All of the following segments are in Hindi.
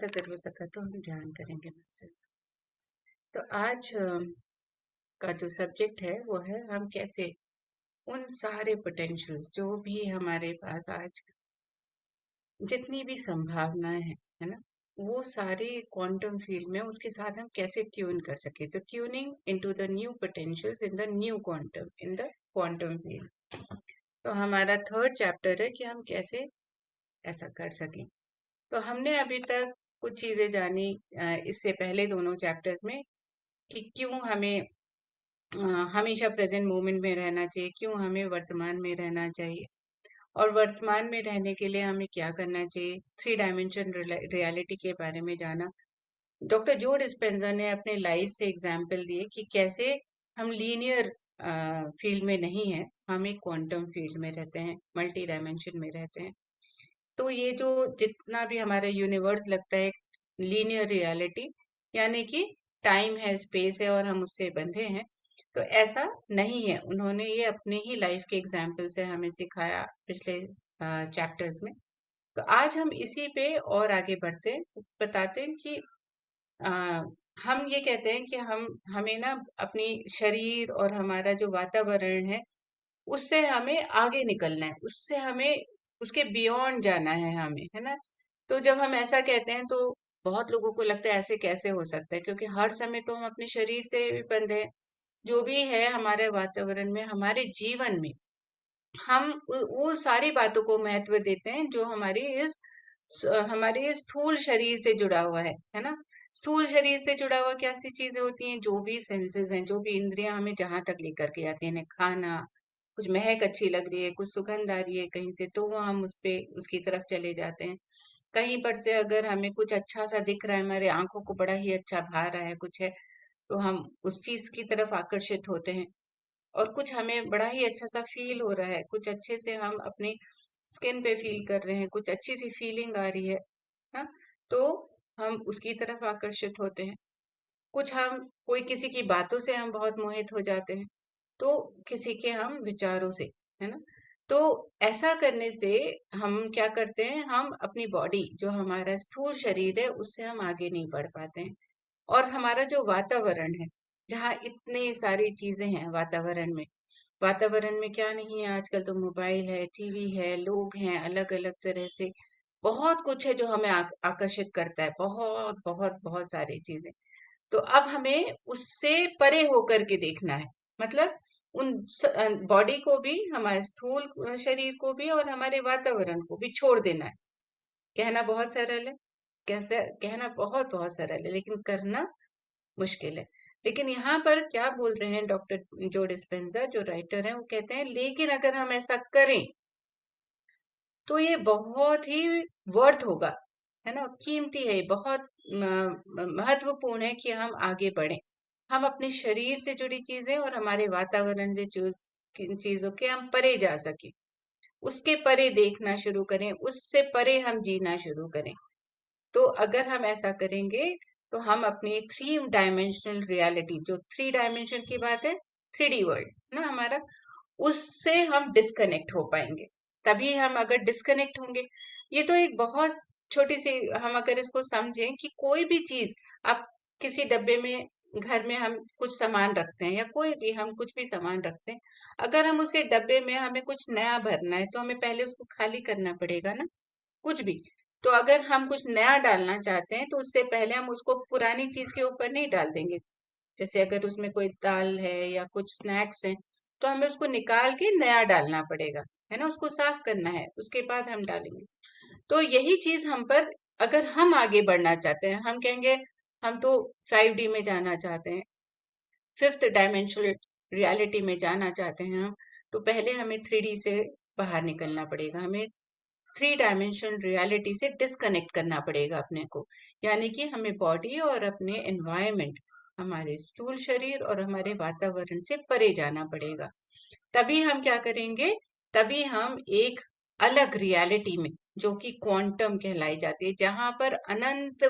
अगर हो सका तो हम ध्यान करेंगे मास्टर्स। तो आज का जो सब्जेक्ट है वो है हम कैसे उन सारे पोटेंशियल्स जो भी हमारे पास आज जितनी भी संभावनाएं हैं, है ना, वो सारे क्वांटम फील्ड में उसके साथ हम कैसे ट्यून कर सके। तो tuning into the new potentials in the new quantum in the quantum field. तो हमारा थर्ड चैप्टर है कि हम कैसे ऐसा कर सकें। तो हमने अभी तक कुछ चीजें जानी इससे पहले दोनों चैप्टर्स में कि क्यों हमें हमेशा प्रेजेंट मोमेंट में रहना चाहिए, क्यों हमें वर्तमान में रहना चाहिए, और वर्तमान में रहने के लिए हमें क्या करना चाहिए। थ्री डायमेंशन रियलिटी के बारे में जाना। डॉक्टर जो डिस्पेंजा ने अपने लाइफ से एग्जाम्पल दिए कि कैसे हम लीनियर फील्ड में नहीं है, हम एक क्वांटम फील्ड में रहते हैं, मल्टी डायमेंशन में रहते हैं। तो ये जो जितना भी हमारा यूनिवर्स लगता है लीनियर रियलिटी, यानी कि टाइम है, स्पेस है और हम उससे बंधे हैं, तो ऐसा नहीं है। उन्होंने ये अपने ही लाइफ के एग्जाम्पल से हमें सिखाया पिछले चैप्टर्स में। तो आज हम इसी पे और आगे बढ़ते हैं, बताते हैं कि अ, हम ये कहते हैं कि हम हमें ना अपनी शरीर और हमारा जो वातावरण है उससे हमें आगे निकलना है, उससे हमें उसके बियॉन्ड जाना है हमें, है ना। तो जब हम ऐसा कहते हैं तो बहुत लोगों को लगता है ऐसे कैसे हो सकता है, क्योंकि हर समय तो हम अपने शरीर से भी बंधे हैं। जो भी है हमारे वातावरण में, हमारे जीवन में, हम वो सारी बातों को महत्व देते हैं जो हमारे इस स्थूल शरीर से जुड़ा हुआ है ना। स्थूल शरीर से जुड़ा हुआ क्या सी चीजें होती हैं, जो भी सेंसेस हैं, जो भी इंद्रियां हमें जहां तक लेकर के आती हैं, खाना, कुछ महक अच्छी लग रही है, कुछ सुगंध आ रही है कहीं से, तो वो हम उस पे उसकी तरफ चले जाते हैं। कहीं पर से अगर हमें कुछ अच्छा सा दिख रहा है, हमारे आंखों को बड़ा ही अच्छा भा रहा है कुछ है, तो हम उस चीज की तरफ आकर्षित होते हैं। और कुछ हमें बड़ा ही अच्छा सा फील हो रहा है, कुछ अच्छे से हम अपनी स्किन पे फील कर रहे हैं, कुछ अच्छी सी फीलिंग आ रही है ना, तो हम उसकी तरफ आकर्षित होते हैं। कुछ हम कोई किसी की बातों से हम बहुत मोहित हो जाते हैं, तो किसी के हम विचारों से, है ना। तो ऐसा करने से हम क्या करते हैं, हम अपनी बॉडी जो हमारा स्थूल शरीर है उससे हम आगे नहीं बढ़ पाते हैं। और हमारा जो वातावरण है, जहाँ इतनी सारी चीजें हैं वातावरण में, वातावरण में क्या नहीं है आजकल, तो मोबाइल है, टीवी है, लोग हैं, अलग अलग तरह से बहुत कुछ है जो हमें आकर्षित करता है, बहुत बहुत बहुत सारी चीजें। तो अब हमें उससे परे होकर के देखना है, मतलब उन बॉडी को भी, हमारे स्थूल शरीर को भी और हमारे वातावरण को भी छोड़ देना है। कहना बहुत सरल है, कैसे कहना बहुत बहुत सरल है, लेकिन करना मुश्किल है। लेकिन यहाँ पर क्या बोल रहे हैं डॉक्टर जो डिस्पेंजा, जो राइटर हैं, वो कहते हैं लेकिन अगर हम ऐसा करें तो ये बहुत ही वर्थ होगा, है ना, कीमती है, बहुत महत्वपूर्ण है कि हम आगे बढ़ें, हम अपने शरीर से जुड़ी चीजें और हमारे वातावरण से किन चीजों के हम परे जा सके, उसके परे देखना शुरू करें, उससे परे हम जीना शुरू करें। तो अगर हम ऐसा करेंगे तो हम अपनी थ्री डायमेंशनल रियलिटी, जो थ्री डायमेंशन की बात है, थ्री डी वर्ल्ड ना हमारा, उससे हम डिस्कनेक्ट हो पाएंगे। तभी हम अगर डिस्कनेक्ट होंगे, ये तो एक बहुत छोटी सी, हम अगर इसको समझें कि कोई भी चीज, आप किसी डब्बे में, घर में हम कुछ सामान रखते हैं या कोई भी हम कुछ भी सामान रखते हैं, अगर हम उसे डब्बे में हमें कुछ नया भरना है तो हमें पहले उसको खाली करना पड़ेगा ना, कुछ भी। तो अगर हम कुछ नया डालना चाहते हैं तो उससे पहले हम उसको पुरानी चीज के ऊपर नहीं डाल देंगे। जैसे अगर उसमें कोई दाल है या कुछ स्नैक्स हैं, तो हमें उसको निकाल के नया डालना पड़ेगा, है ना, उसको साफ करना है, उसके बाद हम डालेंगे। तो यही चीज हम पर, अगर हम आगे बढ़ना चाहते हैं, हम कहेंगे हम तो 5D में जाना चाहते हैं, फिफ्थ डायमेंशनल रियलिटी में जाना चाहते हैं हम, तो पहले हमें 3D से बाहर निकलना पड़ेगा, हमें थ्री डायमेंशन रियलिटी से डिस्कनेक्ट करना पड़ेगा अपने को। यानी कि हमें बॉडी और अपने एनवायरनमेंट, हमारे स्थूल शरीर और हमारे वातावरण से परे जाना पड़ेगा। तभी हम क्या करेंगे, तभी हम एक अलग रियलिटी में, जो कि क्वांटम कहलाई जाती है, जहां पर अनंत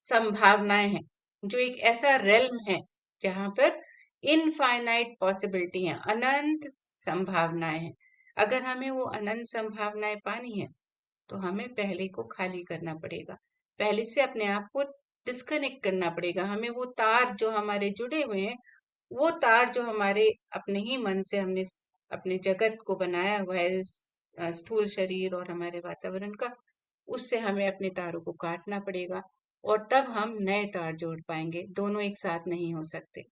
संभावनाएं हैं, जो एक ऐसा रेल्म है जहां पर इनफाइनाइट पॉसिबिलिटी है, अनंत संभावनाएं हैं। अगर हमें वो अनंत संभावनाएं पानी है तो हमें पहले को खाली करना पड़ेगा, पहले से अपने आप को डिस्कनेक्ट करना पड़ेगा। हमें वो तार जो हमारे जुड़े हुए हैं, वो तार जो हमारे अपने ही मन से हमने अपने जगत को बनाया हुआ है, इस स्थूल शरीर और हमारे वातावरण का, उससे हमें अपने तारों को काटना पड़ेगा और तब हम नए तार जोड़ पाएंगे। दोनों एक साथ नहीं हो सकते।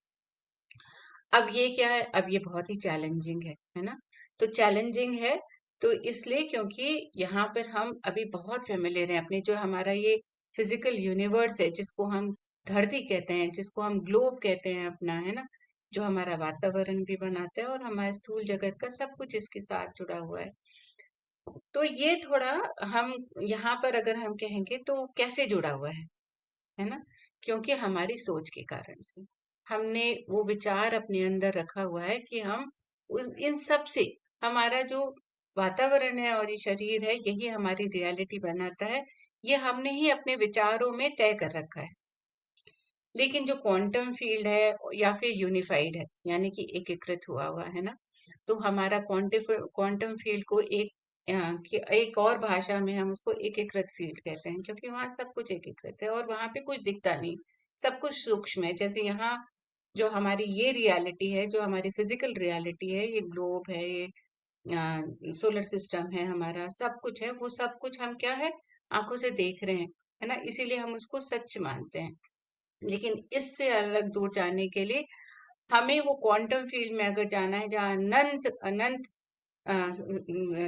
अब ये क्या है, अब ये बहुत ही चैलेंजिंग है ना। तो चैलेंजिंग है तो इसलिए क्योंकि यहाँ पर हम अभी बहुत फेमिलियर हैं अपने जो हमारा ये फिजिकल यूनिवर्स है, जिसको हम धरती कहते हैं, जिसको हम ग्लोब कहते हैं अपना, है ना, जो हमारा वातावरण भी बनाता है और हमारे स्थूल जगत का सब कुछ इसके साथ जुड़ा हुआ है। तो ये थोड़ा हम यहाँ पर अगर हम कहेंगे तो कैसे जुड़ा हुआ है ना, क्योंकि हमारी सोच के कारण से हमने वो विचार अपने अंदर रखा हुआ है कि हम इन सब से हमारा जो वातावरण है और ये शरीर है, यही हमारी रियलिटी बनाता है। ये हमने ही अपने विचारों में तय कर रखा है। लेकिन जो क्वांटम फील्ड है या फिर यूनिफाइड है, यानी कि एकीकृत हुआ हुआ है ना, तो हमारा क्वांटम फील्ड को एक और भाषा में हम उसको एकीकृत फील्ड कहते हैं, क्योंकि वहां सब कुछ एकीकृत है और वहां पे कुछ दिखता नहीं, सब कुछ सूक्ष्म है। जैसे यहाँ जो हमारी ये रियलिटी है, जो हमारी फिजिकल रियलिटी है, ये ग्लोब है, ये सोलर सिस्टम है, हमारा सब कुछ है, वो सब कुछ हम क्या है, आंखों से देख रहे हैं, है ना, इसीलिए हम उसको सच मानते हैं। लेकिन इससे अलग दूर जाने के लिए हमें वो क्वांटम फील्ड में अगर जाना है, जहाँ अनंत अनंत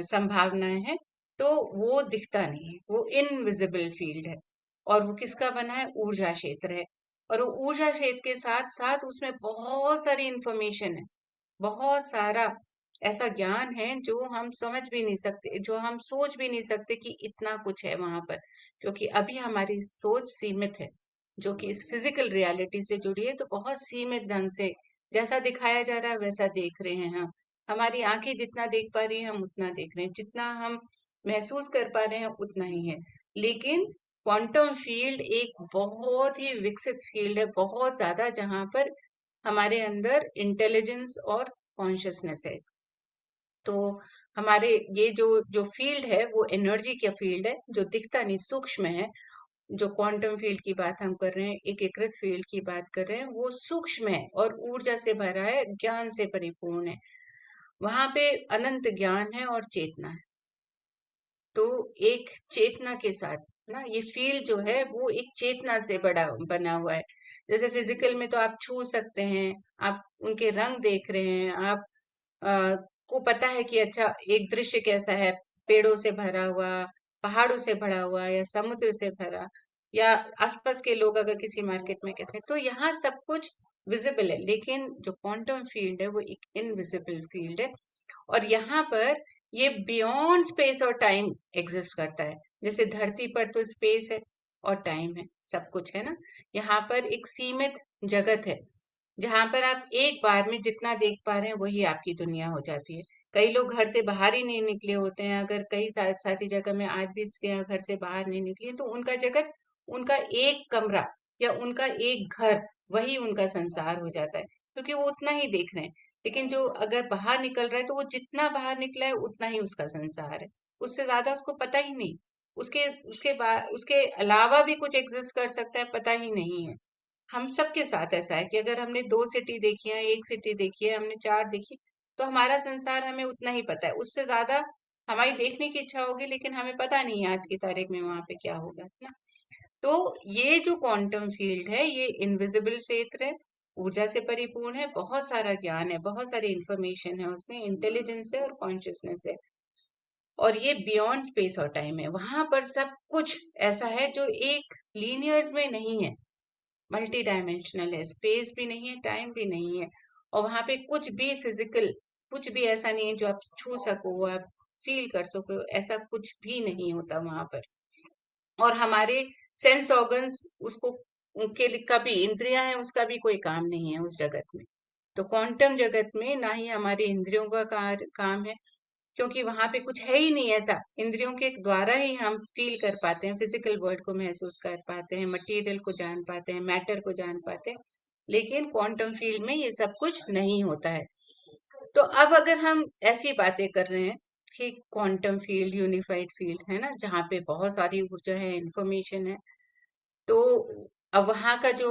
संभावनाएं हैं, तो वो दिखता नहीं है, वो इनविजिबल फील्ड है। और वो किसका बना है, ऊर्जा क्षेत्र है। और वो ऊर्जा क्षेत्र के साथ साथ उसमें बहुत सारी इंफॉर्मेशन है, बहुत सारा ऐसा ज्ञान है जो हम समझ भी नहीं सकते, जो हम सोच भी नहीं सकते कि इतना कुछ है वहां पर, क्योंकि अभी हमारी सोच सीमित है, जो कि इस फिजिकल रियलिटी से जुड़ी है। तो बहुत सीमित ढंग से जैसा दिखाया जा रहा है वैसा देख रहे हैं हम। हमारी आंखें जितना देख पा रही हैं हम उतना देख रहे हैं, जितना हम महसूस कर पा रहे हैं उतना ही है। लेकिन क्वांटम फील्ड एक बहुत ही विकसित फील्ड है, बहुत ज्यादा, जहां पर हमारे अंदर इंटेलिजेंस और कॉन्शियसनेस है। तो हमारे ये जो जो फील्ड है वो एनर्जी का फील्ड है, जो दिखता नहीं, सूक्ष्म है। जो क्वांटम फील्ड की बात हम कर रहे हैं, एकीकृत फील्ड की बात कर रहे हैं, वो सूक्ष्म है और ऊर्जा से भरा है, ज्ञान से परिपूर्ण है। वहां पे अनंत ज्ञान है और चेतना है। तो एक चेतना के साथ ना, ये फील्ड जो है वो एक चेतना से बड़ा बना हुआ है। जैसे फिजिकल में तो आप छू सकते हैं, आप उनके रंग देख रहे हैं, आप अ, को पता है कि अच्छा एक दृश्य कैसा है, पेड़ों से भरा हुआ, पहाड़ों से भरा हुआ, या समुद्र से भरा, या आसपास के लोग अगर किसी मार्केट में कैसे, तो यहाँ सब कुछ विजिबल है। लेकिन जो क्वांटम फील्ड है वो एक इनविजिबल फील्ड है, और यहाँ पर ये बियॉन्ड स्पेस और टाइम एग्जिस्ट करता है। जैसे धरती पर तो स्पेस है और टाइम है, सब कुछ है ना। यहाँ पर एक सीमित जगत है, जहां पर आप एक बार में जितना देख पा रहे हैं वही आपकी दुनिया हो जाती है। कई लोग घर से बाहर ही नहीं निकले होते हैं, अगर कई सारी जगह में आज भी घर से बाहर नहीं निकले, तो उनका जगत, उनका एक कमरा या उनका एक घर, वही उनका संसार हो जाता है, क्योंकि वो उतना ही देख रहे हैं। लेकिन जो अगर बाहर निकल रहा है तो वो जितना बाहर निकला है उतना ही उसका संसार है, उससे ज्यादा उसको पता ही नहीं। उसके उसके बाद उसके अलावा भी कुछ एग्जिस्ट कर सकता है, पता ही नहीं है। हम सबके साथ ऐसा है कि अगर हमने 2 सिटी देखी है, 1 सिटी देखी है, हमने 4 देखी, तो हमारा संसार हमें उतना ही पता है। उससे ज़्यादा हमारी देखने की इच्छा होगी, लेकिन हमें पता नहीं है आज की तारीख में वहाँ पे क्या होगा, है ना? तो ये जो क्वांटम फील्ड है, ये इनविजिबल क्षेत्र है, ऊर्जा से परिपूर्ण है, बहुत सारा ज्ञान है, बहुत सारी इंफॉर्मेशन है उसमें, इंटेलिजेंस है और कॉन्शियसनेस है। और ये बियॉन्ड स्पेस और टाइम है। वहां पर सब कुछ ऐसा है जो एक लीनियर में नहीं है, मल्टी डायमेंशनल है, स्पेस भी नहीं है, टाइम भी नहीं है। और वहां पे कुछ भी फिजिकल, कुछ भी ऐसा नहीं है जो आप छू सको, वो आप फील कर सको, ऐसा कुछ भी नहीं होता वहां पर। और हमारे सेंस ऑर्गन्स उसको, उनके लिए कभी इंद्रियां हैं, उसका भी कोई काम नहीं है उस जगत में। तो क्वांटम जगत में ना ही हमारे इंद्रियों का काम है, क्योंकि वहां पे कुछ है ही नहीं ऐसा। इंद्रियों के द्वारा ही हम फील कर पाते हैं, फिजिकल वर्ल्ड को महसूस कर पाते हैं, मटेरियल को जान पाते हैं, मैटर को जान पाते हैं। लेकिन क्वांटम फील्ड में ये सब कुछ नहीं होता है। तो अब अगर हम ऐसी बातें कर रहे हैं कि क्वांटम फील्ड यूनिफाइड फील्ड है ना, जहाँ पे बहुत सारी ऊर्जा है, इंफॉर्मेशन है, अब वहां का जो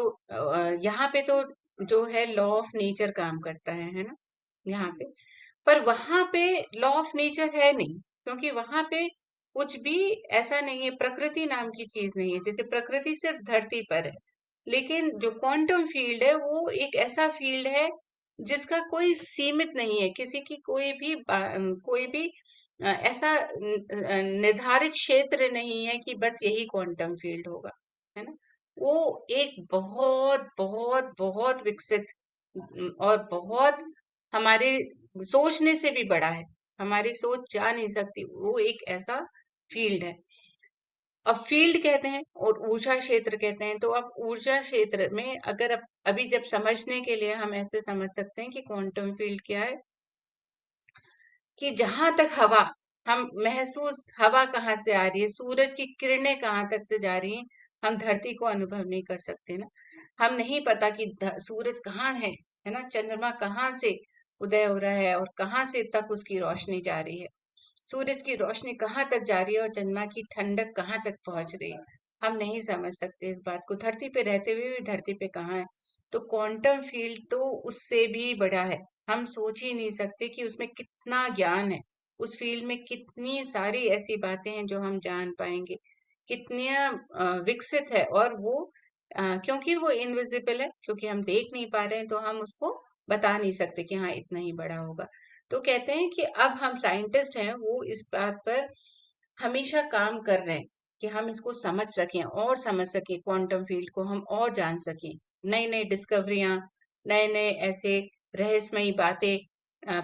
यहाँ पे तो जो है लॉ ऑफ नेचर काम करता है ना, यहाँ पे। पर वहां पे लॉ ऑफ नेचर है नहीं, क्योंकि वहां पे कुछ भी ऐसा नहीं है, प्रकृति नाम की चीज नहीं है। जैसे प्रकृति सिर्फ धरती पर है, लेकिन जो क्वांटम फील्ड है वो एक ऐसा फील्ड है जिसका कोई सीमित नहीं है, किसी की कोई भी ऐसा निर्धारित क्षेत्र नहीं है कि बस यही क्वांटम फील्ड होगा, है ना। वो एक बहुत बहुत बहुत विकसित और बहुत हमारे सोचने से भी बड़ा है, हमारी सोच जा नहीं सकती, वो एक ऐसा फील्ड है। अब फील्ड कहते हैं और ऊर्जा क्षेत्र कहते हैं। तो अब ऊर्जा क्षेत्र में अगर अभी जब समझने के लिए हम ऐसे समझ सकते हैं कि क्वांटम फील्ड क्या है, कि जहां तक हवा हम महसूस, हवा कहाँ से आ रही है, सूरज की किरणें कहाँ तक से जा रही हैं, हम धरती को अनुभव नहीं कर सकते ना। हम नहीं पता कि सूरज कहाँ है ना, चंद्रमा कहाँ से उदय हो रहा है और कहाँ से तक उसकी रोशनी जा रही है, सूरज की रोशनी कहाँ तक जा रही है और चंद्रमा की ठंडक कहाँ तक पहुंच रही है। हम नहीं समझ सकते इस बात को, धरती पे रहते हुए भी धरती पे कहाँ है। तो क्वांटम फील्ड तो उससे भी बड़ा है। हम सोच ही नहीं सकते कि उसमें कितना ज्ञान है, उस फील्ड में कितनी सारी ऐसी बातें हैं जो हम जान पाएंगे, कितनी विकसित है। और वो क्योंकि वो इनविजिबल है, क्योंकि हम देख नहीं पा रहे हैं, तो हम उसको बता नहीं सकते कि हाँ इतना ही बड़ा होगा। तो कहते हैं कि अब हम साइंटिस्ट हैं वो इस बात पर हमेशा काम कर रहे हैं कि हम इसको समझ सकें और समझ सकें, क्वांटम फील्ड को हम और जान सकें। नई नई डिस्कवरियां, नए नए ऐसे रहस्यमयी बातें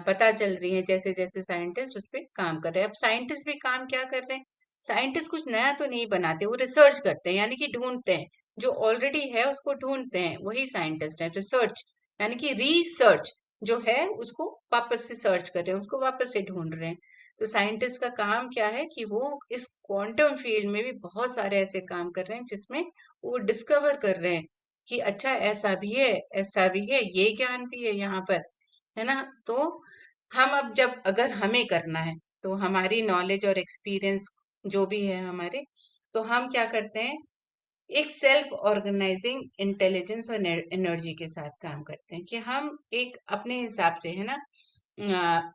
पता चल रही हैं, जैसे जैसे साइंटिस्ट उस पर काम कर रहे हैं। अब साइंटिस्ट भी काम क्या कर रहे हैं, साइंटिस्ट कुछ नया तो नहीं बनाते, वो रिसर्च करते हैं, यानी कि ढूंढते हैं, जो ऑलरेडी है उसको ढूंढते हैं, वही साइंटिस्ट है। रिसर्च यानी कि रिसर्च, जो है उसको वापस से सर्च कर रहे हैं, उसको वापस से ढूंढ रहे हैं। तो साइंटिस्ट का काम क्या है कि वो इस क्वांटम फील्ड में भी बहुत सारे ऐसे काम कर रहे हैं जिसमें वो डिस्कवर कर रहे हैं कि अच्छा ऐसा भी है, ऐसा भी है, ये ज्ञान भी है यहाँ पर, है ना। तो हम अब जब अगर हमें करना है, तो हमारी नॉलेज और एक्सपीरियंस जो भी है हमारे, तो हम क्या करते हैं, एक सेल्फ ऑर्गेनाइजिंग इंटेलिजेंस और एनर्जी के साथ काम करते हैं कि हम एक अपने हिसाब से, है ना,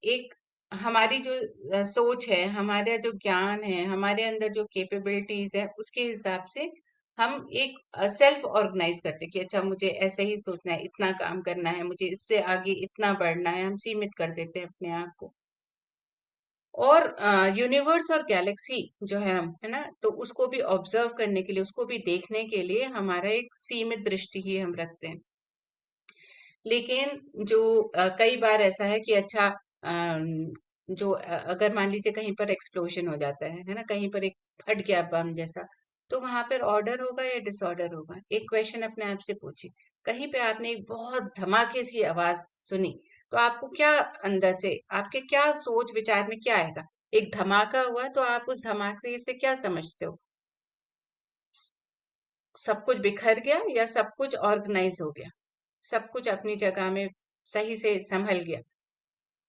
एक हमारी जो सोच है, हमारा जो ज्ञान है, हमारे अंदर जो कैपेबिलिटीज है, उसके हिसाब से हम एक सेल्फ ऑर्गेनाइज करते हैं कि अच्छा मुझे ऐसे ही सोचना है, इतना काम करना है, मुझे इससे आगे इतना बढ़ना है, हम सीमित कर देते हैं अपने आप को। और यूनिवर्स और गैलेक्सी जो है हम, है ना, तो उसको भी ऑब्जर्व करने के लिए, उसको भी देखने के लिए हमारा एक सीमित दृष्टि ही हम रखते हैं। लेकिन जो कई बार ऐसा है कि अच्छा जो अगर मान लीजिए कहीं पर एक्सप्लोजन हो जाता है ना, कहीं पर एक फट गया बम जैसा, तो वहां पर ऑर्डर होगा या डिसऑर्डर होगा। एक क्वेश्चन अपने आप से पूछिए, कहीं पे आपने एक बहुत धमाके सी आवाज सुनी, तो आपको क्या अंदर से, आपके क्या सोच विचार में क्या आएगा। एक धमाका हुआ तो आप उस धमाके से क्या समझते हो, सब कुछ बिखर गया या सब कुछ ऑर्गेनाइज हो गया, सब कुछ अपनी जगह में सही से संभल गया।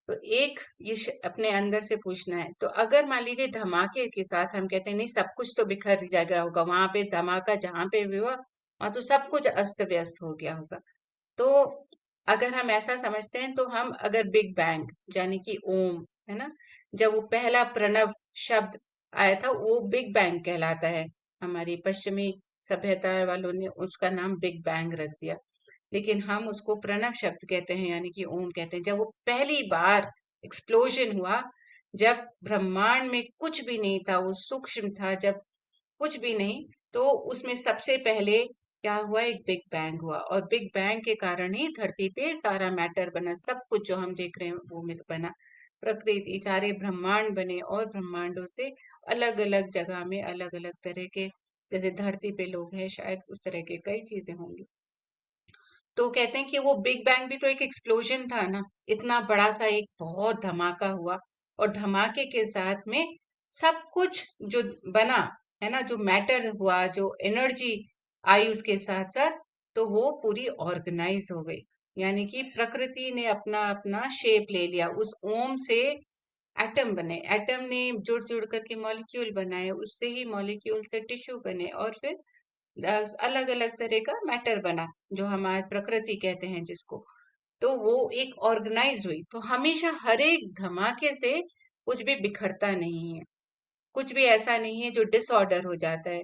तो एक ये अपने अंदर से पूछना है। तो अगर मान लीजिए धमाके के साथ हम कहते हैं नहीं सब कुछ तो बिखर जाएगा होगा, वहां पे धमाका जहां पे भी हुआ वहां तो सब कुछ अस्त व्यस्त हो गया होगा। तो अगर हम ऐसा समझते हैं, तो हम अगर बिग बैंग यानी कि ओम, है ना, जब वो पहला प्रणव शब्द आया था वो बिग बैंग कहलाता है। हमारी पश्चिमी सभ्यता वालों ने उसका नाम बिग बैंग रख दिया, लेकिन हम उसको प्रणव शब्द कहते हैं, यानी कि ओम कहते हैं। जब वो पहली बार एक्सप्लोजन हुआ, जब ब्रह्मांड में कुछ भी नहीं था, वो सूक्ष्म था, जब कुछ भी नहीं, तो उसमें सबसे पहले क्या हुआ, एक बिग बैंग हुआ, और बिग बैंग के कारण ही धरती पे सारा मैटर बना, सब कुछ जो हम देख रहे हैं वो मिल बना, प्रकृति, सारे ब्रह्मांड बने, और ब्रह्मांडों से अलग अलग जगह में अलग अलग तरह के, जैसे धरती पे लोग हैं शायद उस तरह के कई चीजें होंगी। तो कहते हैं कि वो बिग बैंग भी तो एक एक्सप्लोजन था ना, इतना बड़ा सा एक बहुत धमाका हुआ, और धमाके के साथ में सब कुछ जो बना, है ना, जो मैटर हुआ, जो एनर्जी आई उसके साथ साथ, तो वो पूरी ऑर्गेनाइज हो गई। यानी कि प्रकृति ने अपना अपना शेप ले लिया, उस ओम से एटम बने, एटम ने जुड़ जुड़ करके मॉलिक्यूल बनाए, उससे ही मॉलिक्यूल से टिश्यू बने, और फिर अलग अलग तरह का मैटर बना, जो हमारी प्रकृति कहते हैं जिसको। तो वो एक ऑर्गेनाइज हुई, तो हमेशा हर एक धमाके से कुछ भी बिखरता नहीं है, कुछ भी ऐसा नहीं है जो डिसऑर्डर हो जाता है।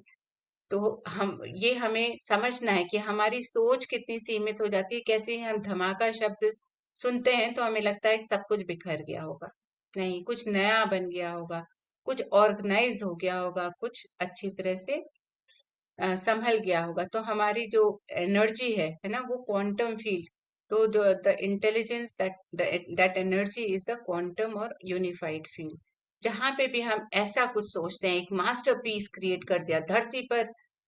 तो हम ये हमें समझना है कि हमारी सोच कितनी सीमित हो जाती है, कैसे हम धमाका शब्द सुनते हैं तो हमें लगता है कि सब कुछ बिखर गया होगा। नहीं, कुछ नया बन गया होगा, कुछ ऑर्गेनाइज हो गया होगा, कुछ अच्छी तरह से संभल गया होगा। तो हमारी जो एनर्जी है ना, वो क्वांटम फील्ड। तो the intelligence that energy is a quantum और यूनिफाइड फील्ड। जहां पे भी हम ऐसा कुछ सोचते हैं, एक मास्टरपीस क्रिएट कर दिया धरती पर,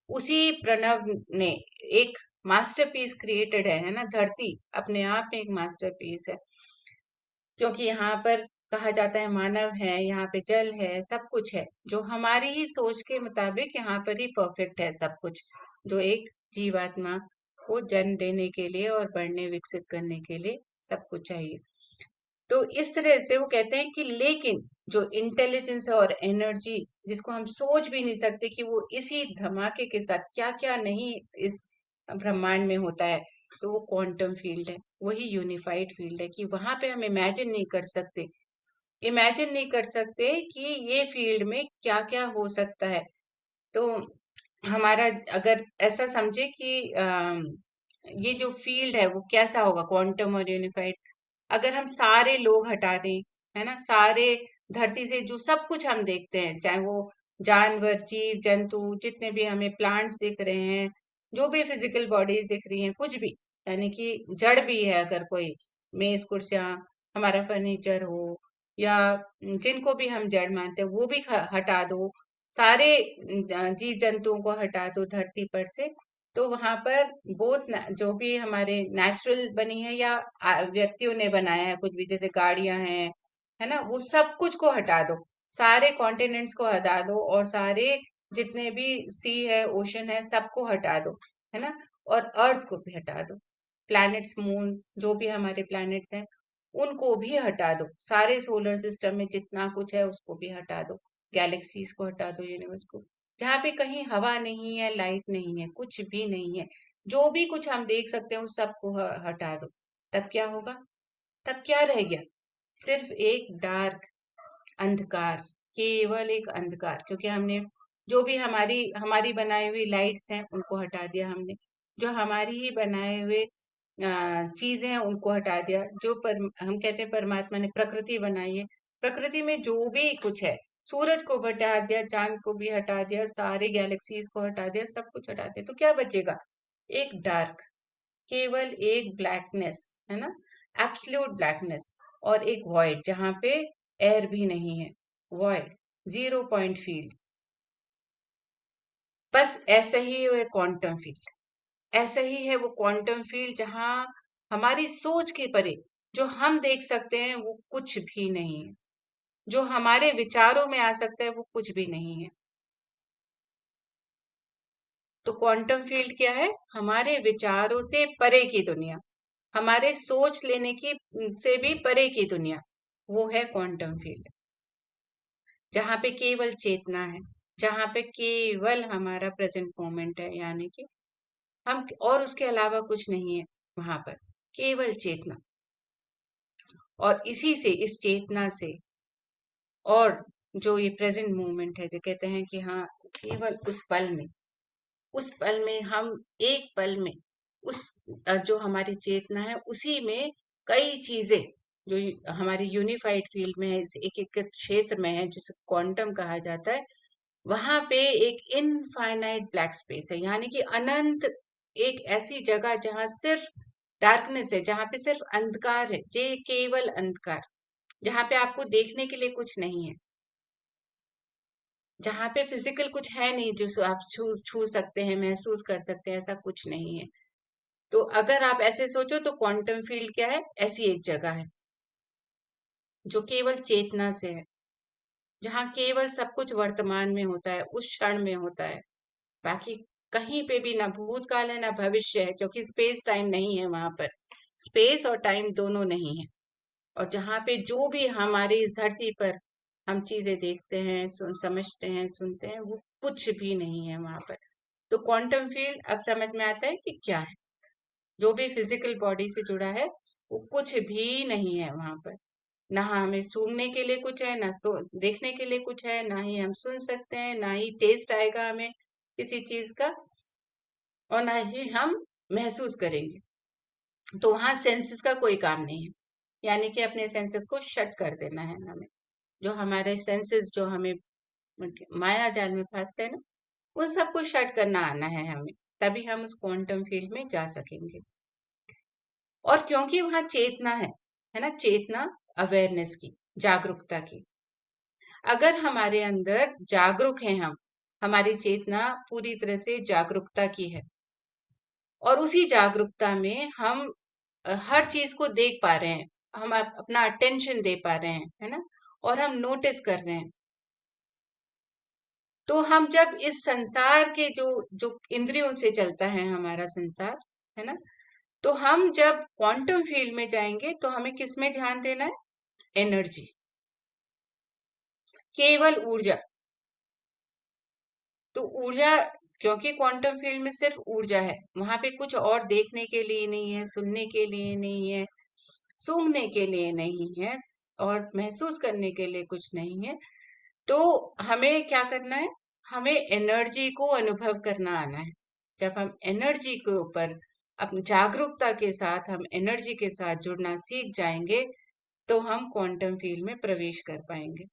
उसी प्रणव ने एक मास्टरपीस क्रिएटेड है ना। धरती अपने आप में एक मास्टरपीस है, क्योंकि यहाँ पर कहा जाता है मानव है, यहाँ पे जल है, सब कुछ है, जो हमारी ही सोच के मुताबिक यहाँ पर ही परफेक्ट है सब कुछ, जो एक जीवात्मा को जन्म देने के लिए और बढ़ने विकसित करने के लिए सब कुछ चाहिए। तो इस तरह से वो कहते हैं कि लेकिन जो इंटेलिजेंस और एनर्जी, जिसको हम सोच भी नहीं सकते कि वो इसी धमाके के साथ क्या क्या नहीं इस ब्रह्मांड में होता है, तो वो क्वांटम फील्ड है, वही यूनिफाइड फील्ड है, कि वहां पे हम इमेजिन नहीं कर सकते, इमेजिन नहीं कर सकते कि ये फील्ड में क्या क्या हो सकता है। तो हमारा, अगर ऐसा समझे कि ये जो फील्ड है वो कैसा होगा, क्वांटम और यूनिफाइड, अगर हम सारे लोग हटा दें, है ना, सारे धरती से जो सब कुछ हम देखते हैं, चाहे वो जानवर, जीव जंतु, जितने भी हमें प्लांट्स दिख रहे हैं, जो भी फिजिकल बॉडीज दिख रही हैं, कुछ भी, यानी कि जड़ भी है, अगर कोई मेज कुर्सियां, हमारा फर्नीचर हो, या जिनको भी हम जड़ मानते हैं वो भी हटा दो, सारे जीव जंतुओं को हटा दो धरती पर से, तो वहां पर बोथ जो भी हमारे नेचुरल बनी है या व्यक्तियों ने बनाया है कुछ भी, जैसे गाड़ियां हैं, है ना, वो सब कुछ को हटा दो, सारे कॉन्टिनेंट्स को हटा दो, और सारे जितने भी सी है, ओशन है, सबको हटा दो, है ना, और अर्थ को भी हटा दो, प्लैनेट्स, मून, जो भी हमारे प्लैनेट्स हैं उनको भी हटा दो, सारे सोलर सिस्टम में जितना कुछ है उसको भी हटा दो, गैलेक्सीज को हटा दो, यूनिवर्स को, जहाँ पे कहीं हवा नहीं है, लाइट नहीं है, कुछ भी नहीं है, जो भी कुछ हम देख सकते हैं उस सबको हटा दो, तब क्या होगा? तब क्या रह गया? सिर्फ एक डार्क, अंधकार, केवल एक अंधकार, क्योंकि हमने जो भी हमारी हमारी बनाई हुई लाइट्स हैं उनको हटा दिया हमने, जो हमारी ही बनाए हुए चीजें हैं उनको हटा दिया, जो हम कहते हैं परमात्मा ने प्रकृति बनाई है, प्रकृति में जो भी कुछ है, सूरज को भी हटा दिया, चांद को भी हटा दिया, सारे गैलेक्सीज को हटा दिया, सब कुछ हटा दिया, तो क्या बचेगा? एक डार्क, केवल एक ब्लैकनेस, है ना, एब्सल्यूट ब्लैकनेस, और एक वॉइड जहां पे एयर भी नहीं है, वॉइड, जीरो पॉइंट फील्ड। बस ऐसा ही है क्वांटम फील्ड, ऐसा ही है वो क्वांटम फील्ड, जहां हमारी सोच के परे जो हम देख सकते हैं वो कुछ भी नहीं है, जो हमारे विचारों में आ सकता है वो कुछ भी नहीं है। तो क्वांटम फील्ड क्या है? हमारे विचारों से परे की दुनिया, हमारे सोच लेने की से भी परे की दुनिया, वो है क्वांटम फील्ड, जहाँ पे केवल चेतना है, जहाँ पे केवल हमारा प्रेजेंट मोमेंट है, यानी कि हम, और उसके अलावा कुछ नहीं है वहां पर, केवल चेतना। और इसी से, इस चेतना से, और जो ये प्रेजेंट मोमेंट है, जो कहते हैं कि हाँ, केवल उस पल में हम, एक पल में, उस जो हमारी चेतना है उसी में कई चीजें, जो हमारी यूनिफाइड फील्ड में है, इस एक एक क्षेत्र में है जिसे क्वांटम कहा जाता है, वहां पे एक इनफाइनाइट ब्लैक स्पेस है, यानी कि अनंत, एक ऐसी जगह जहां सिर्फ डार्कनेस है, जहां पे सिर्फ अंधकार है, जे केवल अंधकार, जहां पे आपको देखने के लिए कुछ नहीं है, जहां पे फिजिकल कुछ है नहीं जो आप छू छू सकते हैं, महसूस कर सकते हैं, ऐसा कुछ नहीं है। तो अगर आप ऐसे सोचो तो क्वांटम फील्ड क्या है? ऐसी एक जगह है जो केवल चेतना से है, जहां केवल सब कुछ वर्तमान में होता है, उस क्षण में होता है, बाकी कहीं पे भी ना भूतकाल है ना भविष्य है, क्योंकि स्पेस टाइम नहीं है वहां पर, स्पेस और टाइम दोनों नहीं है। और जहाँ पे जो भी हमारी इस धरती पर हम चीजें देखते हैं, समझते हैं, सुनते हैं, वो कुछ भी नहीं है वहां पर। तो क्वांटम फील्ड अब समझ में आता है कि क्या है। जो भी फिजिकल बॉडी से जुड़ा है वो कुछ भी नहीं है वहां पर। ना हमें सूंघने के लिए कुछ है, ना देखने के लिए कुछ है, ना ही हम सुन सकते हैं, ना ही टेस्ट आएगा हमें किसी चीज का, और ना ही हम महसूस करेंगे। तो वहां सेंसेस का कोई काम नहीं है। यानी कि अपने सेंसेस को शट कर देना है हमें। जो हमारे सेंसेस जो हमें माया जाल में फंसते हैं ना, उन सबको शट करना आना है हमें। तभी हम उस क्वांटम फील्ड में जा सकेंगे। और क्योंकि वहां चेतना है ना, चेतना, अवेयरनेस की, जागरूकता की। अगर हमारे अंदर जागरूक हैं हम, हमारी चेतना पूरी तरह से जागरूकता की है, और उसी जागरूकता में हम हर चीज को देख पा रहे हैं, हम अपना अटेंशन दे पा रहे हैं, है ना, और हम नोटिस कर रहे हैं। तो हम जब इस संसार के जो जो इंद्रियों से चलता है हमारा संसार, है ना, तो हम जब क्वांटम फील्ड में जाएंगे तो हमें किस में ध्यान देना है? एनर्जी, केवल ऊर्जा। तो ऊर्जा, क्योंकि क्वांटम फील्ड में सिर्फ ऊर्जा है, वहां पे कुछ और देखने के लिए नहीं है, सुनने के लिए नहीं है, सूंघने के लिए नहीं है, और महसूस करने के लिए कुछ नहीं है। तो हमें क्या करना है? हमें एनर्जी को अनुभव करना आना है। जब हम एनर्जी के ऊपर अपनी जागरूकता के साथ हम एनर्जी के साथ जुड़ना सीख जाएंगे, तो हम क्वांटम फील्ड में प्रवेश कर पाएंगे।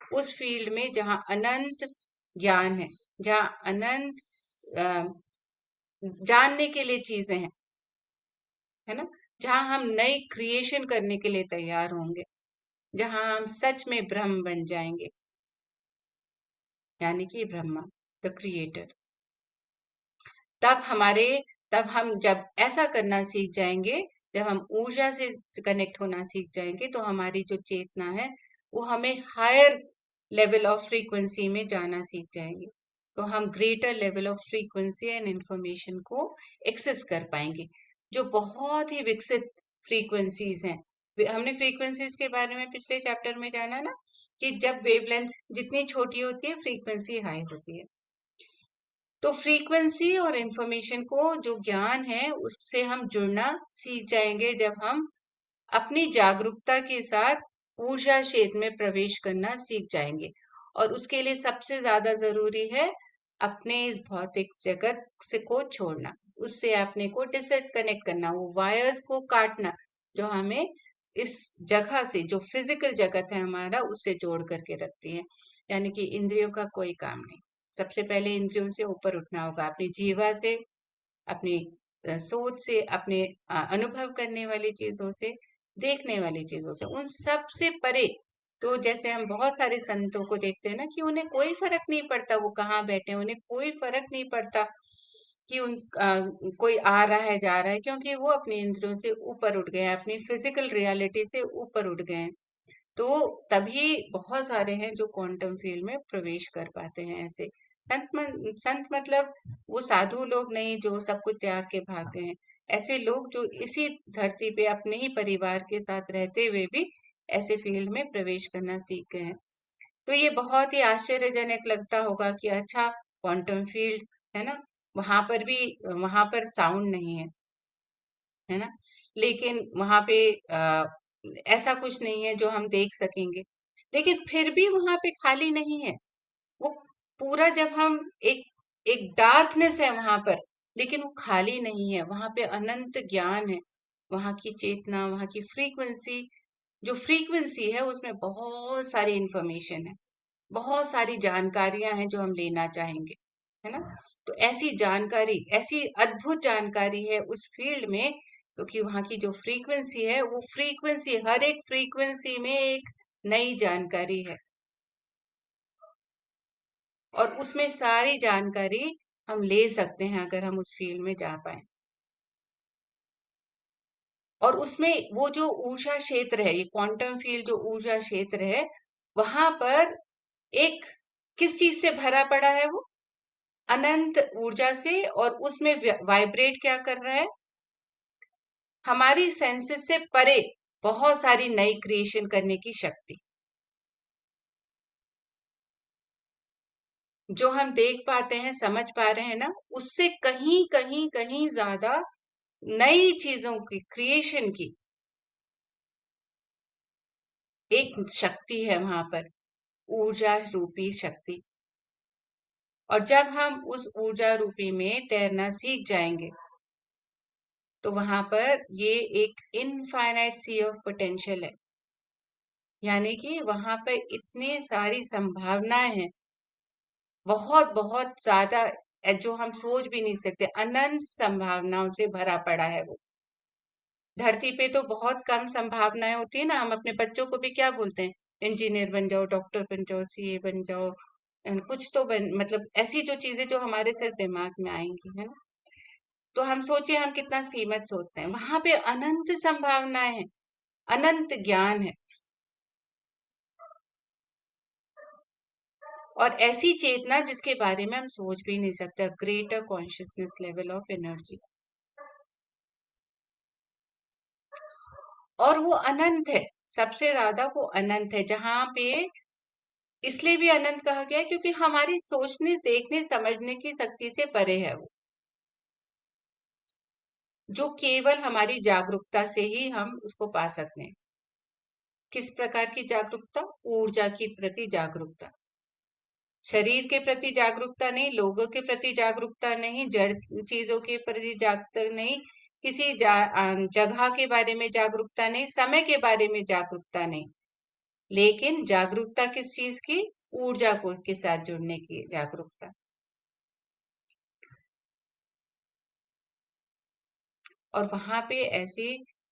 उस फील्ड में जहां अनंत ज्ञान है, जहां अनंत अ, जानने के लिए चीजें हैं, है ना, जहां हम नई क्रिएशन करने के लिए तैयार होंगे, जहां हम सच में ब्रह्म बन जाएंगे, यानी कि ब्रह्मा, द क्रिएटर। तब हमारे तब हम जब ऐसा करना सीख जाएंगे, जब हम ऊर्जा से कनेक्ट होना सीख जाएंगे, तो हमारी जो चेतना है वो हमें हायर लेवल ऑफ फ्रीक्वेंसी में जाना सीख जाएंगे। तो हम greater level of frequency and information को एक्सेस कर पाएंगे, जो बहुत ही विकसित फ्रीक्वेंसीज हैं। हमने फ्रीक्वेंसीज के बारे में पिछले चैप्टर में जाना ना, कि जब वेवलेंथ जितनी छोटी होती है, फ्रीक्वेंसी हाई होती है। तो फ्रीक्वेंसी और इंफॉर्मेशन को, जो ज्ञान है, उससे हम जुड़ना सीख जाएंगे जब हम अपनी जागरूकता के साथ ऊर्जा क्षेत्र में प्रवेश करना सीख जाएंगे। और उसके लिए सबसे ज्यादा जरूरी है अपने इस भौतिक जगत से को छोड़ना, उससे अपने को डिस्कनेक्ट करना, वो वायर्स को काटना जो हमें इस जगह से, जो फिजिकल जगत है हमारा, उससे जोड़ करके रखती है। यानी कि इंद्रियों का कोई काम नहीं। सबसे पहले इंद्रियों से ऊपर उठना होगा, अपनी जीवा से, अपनी सोच से, अपने अनुभव करने वाली चीजों से, देखने वाली चीजों से, उन सब से परे। तो जैसे हम बहुत सारे संतों को देखते हैं ना, कि उन्हें कोई फर्क नहीं पड़ता वो कहाँ बैठे हैं, उन्हें कोई फर्क नहीं पड़ता कि कोई आ रहा है जा रहा है, क्योंकि वो अपनी इंद्रियों से ऊपर उठ गए हैं, अपनी फिजिकल रियलिटी से ऊपर उठ गए हैं। तो तभी बहुत सारे हैं जो क्वांटम फील्ड में प्रवेश कर पाते हैं ऐसे। संत मतलब वो साधु लोग नहीं जो सब कुछ त्याग के भाग गए हैं। ऐसे लोग जो इसी धरती पे अपने ही परिवार के साथ रहते हुए भी ऐसे फील्ड में प्रवेश करना सीख गए हैं। तो ये बहुत ही आश्चर्यजनक लगता होगा कि अच्छा, क्वांटम फील्ड है ना, वहां पर भी, वहां पर साउंड नहीं है ना, लेकिन वहां पे ऐसा कुछ नहीं है जो हम देख सकेंगे, लेकिन फिर भी वहां पे खाली नहीं है। वो पूरा, जब हम एक एक डार्कनेस है वहां पर, लेकिन वो खाली नहीं है, वहां पे अनंत ज्ञान है। वहां की चेतना, वहां की फ्रीक्वेंसी, जो फ्रीक्वेंसी है उसमें बहुत सारी इंफॉर्मेशन है, बहुत सारी जानकारियां हैं जो हम लेना चाहेंगे, है ना। तो ऐसी जानकारी, ऐसी अद्भुत जानकारी है उस फील्ड में, क्योंकि वहां की जो फ्रीक्वेंसी है, वो फ्रीक्वेंसी, हर एक फ्रीक्वेंसी में एक नई जानकारी है, और उसमें सारी जानकारी हम ले सकते हैं अगर हम उस फील्ड में जा पाए। और उसमें वो जो ऊर्जा क्षेत्र है, ये क्वांटम फील्ड जो ऊर्जा क्षेत्र है, वहां पर एक किस चीज से भरा पड़ा है? वो अनंत ऊर्जा से, और उसमें वाइब्रेट क्या कर रहा है? हमारी सेंसेस से परे बहुत सारी नई क्रिएशन करने की शक्ति। जो हम देख पाते हैं, समझ पा रहे हैं ना, उससे कहीं कहीं कहीं ज्यादा नई चीजों की क्रिएशन की एक शक्ति है वहां पर, ऊर्जा रूपी शक्ति। और जब हम उस ऊर्जा रूपी में तैरना सीख जाएंगे, तो वहां पर ये एक इनफाइनाइट सी ऑफ पोटेंशियल है। यानी कि वहां पर इतनी सारी संभावनाएं हैं, बहुत बहुत ज्यादा, जो हम सोच भी नहीं सकते, अनंत संभावनाओं से भरा पड़ा है वो। धरती पे तो बहुत कम संभावनाएं होती है ना। हम अपने बच्चों को भी क्या बोलते हैं, इंजीनियर बन जाओ, डॉक्टर बन जाओ, सीए बन जाओ, कुछ तो बन, मतलब ऐसी जो चीजें जो हमारे सिर्फ दिमाग में आएंगी, है ना। तो हम सोचे हम कितना सीमित सोचते हैं, वहां पे अनंत संभावनाएं हैं, अनंत ज्ञान है। और ऐसी चेतना जिसके बारे में हम सोच भी नहीं सकते, greater consciousness level of energy. और वो अनंत है, सबसे ज्यादा वो अनंत है, जहां पे इसलिए भी अनंत कहा गया है क्योंकि हमारी सोचने, देखने, समझने की शक्ति से परे है वो, जो केवल हमारी जागरूकता से ही हम उसको पा सकते हैं। किस प्रकार की जागरूकता? ऊर्जा के प्रति जागरूकता। शरीर के प्रति जागरूकता नहीं, लोगों के प्रति जागरूकता नहीं, जड़ चीजों के प्रति जागरूकता नहीं, किसी जगह के बारे में जागरूकता नहीं, समय के बारे में जागरूकता नहीं, लेकिन जागरूकता किस चीज की? ऊर्जा को के साथ जुड़ने की जागरूकता। और वहां पे ऐसी